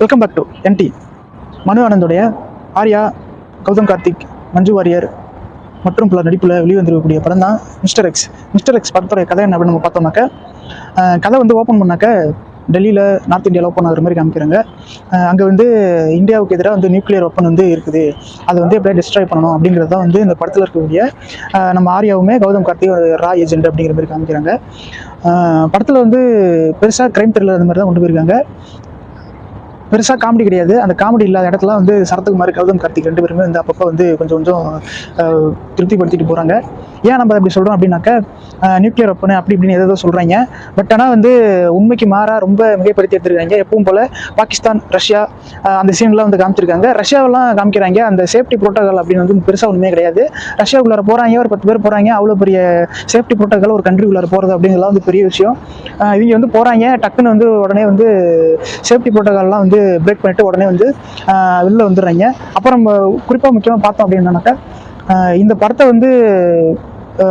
Welcome back to என்டி. மனு ஆனந்தோடைய ஆர்யா, கௌதம் கார்த்திக், மஞ்சு வாரியர் மற்றும் பல நடிப்பில் வெளிவந்திருக்கக்கூடிய படம் தான் மிஸ்டர் எக்ஸ். மிஸ்டர் எக்ஸ் படத்தோடைய கதை என்ன அப்படின்னு நம்ம பார்த்தோம்னாக்க, கதை வந்து ஓப்பன் பண்ணாக்க டெல்லியில் நார்த் இந்தியாவில் ஓப்பன் ஆகிற மாதிரி காமிக்கிறாங்க. அங்கே வந்து இந்தியாவுக்கு எதிராக வந்து நியூக்ளியர் வெப்பன் வந்து இருக்குது, அதை வந்து எப்படியா டிஸ்ட்ராய் பண்ணணும் அப்படிங்கிறது தான் வந்து இந்த படத்தில் இருக்கக்கூடிய நம்ம ஆர்யாவுமே கௌதம் கார்த்திக் ரா ஏஜென்ட் அப்படிங்கிற மாதிரி காமிக்கிறாங்க. படத்தில் வந்து பெருசாக க்ரைம் த்ரில்லர் அந்த மாதிரி தான் கொண்டு போயிருக்காங்க. பெருசாக காமெடி கிடையாது. அந்த காமெடி இல்லாத இடத்துல வந்து சரத்குமார், கௌதம் கார்த்திக் ரெண்டு பேருமே வந்து அப்பப்போ வந்து கொஞ்சம் திருப்திப்படுத்திட்டு போகிறாங்க. ஏன் நம்ம அப்படி சொல்கிறோம் அப்படின்னாக்க, நியூக்ளியர் வெப்பன் அப்படி இப்படின்னு ஏதோ சொல்கிறாங்க. பட் ஆனால் வந்து உண்மைக்கு மாறாக ரொம்ப மிகைப்படுத்தி எடுத்துருக்காங்க. எப்பவும் போல் பாகிஸ்தான், ரஷ்யா அந்த சீன்லாம் வந்து காமிச்சிருக்காங்க. ரஷ்யாவெல்லாம் காமிக்கிறாங்க. அந்த சேஃப்டி ப்ரோட்டோகால் அப்படின்னு வந்து பெருசாக ஒன்றுமே கிடையாது. ரஷ்யாவுக்குள்ளார போகிறாங்க, ஒரு 10 பேர் போகிறாங்க. அவ்வளோ பெரிய சேஃப்டி ப்ரோட்டோகால் ஒரு கண்ட்ரிக்குள்ளார போகிறது அப்படிங்கிறதுலாம் வந்து பெரிய விஷயம். இவங்க வந்து போகிறாங்க, டக்குன்னு வந்து உடனே வந்து சேஃப்டி ப்ரோட்டோகால்லாம் வந்து பிரேக் பண்ணிட்டு உடனே வந்து வெளில வந்துடுறாங்க. அப்புறம் குறிப்பாக முக்கியமாக பார்த்தோம் அப்படின்னாக்கா, இந்த படத்தை வந்து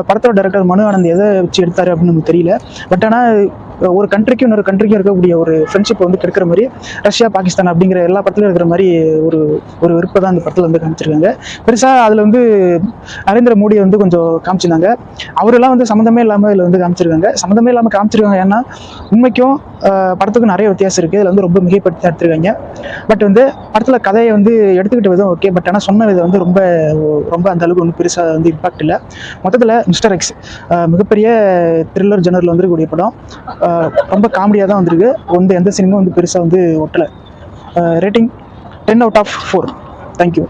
படத்தோட டைரக்டர் மனு ஆனந்த் எதை வச்சு எடுத்தாரு அப்படின்னு நமக்கு தெரியல. பட் ஆனால் ஒரு கண்ட்ரிக்கும் இன்னொரு கண்ட்ரிக்கும் இருக்கக்கூடிய ஒரு ஃப்ரெண்ட்ஷிப் வந்து கெடுக்கிற மாதிரி, ரஷ்யா, பாகிஸ்தான் அப்படிங்கிற எல்லா படத்துலையும் இருக்கிற மாதிரி ஒரு விருப்பை தான் அந்த படத்தில் வந்து காமிச்சிருக்காங்க. பெருசாக அதில் வந்து நரேந்திர மோடியை வந்து கொஞ்சம் காமிச்சிருந்தாங்க. அவரெல்லாம் வந்து சம்மந்தமே இல்லாமல் இதில் வந்து காமிச்சிருக்காங்க. சம்மந்தமே இல்லாமல் காமிச்சிருக்காங்க. ஏன்னா உண்மைக்கும் படத்துக்கும் நிறைய வித்தியாசம் இருக்குது. இதில் வந்து ரொம்ப மிகைப்படுத்தி எடுத்துருக்காங்க. பட் வந்து படத்தில் கதையை வந்து எடுத்துக்கிட்ட விதம் ஓகே. பட் ஆனால் சொன்ன விதம் வந்து ரொம்ப ரொம்ப அந்த அளவுக்கு ஒன்றும் பெருசாக வந்து இம்பாக்ட் இல்லை. மொத்தத்தில் மிஸ்டர் எக்ஸ் மிகப்பெரிய த்ரில்லர் ஜெனரில் வந்துருக்கக்கூடிய படம். ரொம்ப காமெடியாக தான் வந்திருக்கு. எந்த சினிமா வந்து பெருசாக வந்து ஒட்டலை. Rating 10 out of 4. தேங்க்யூ.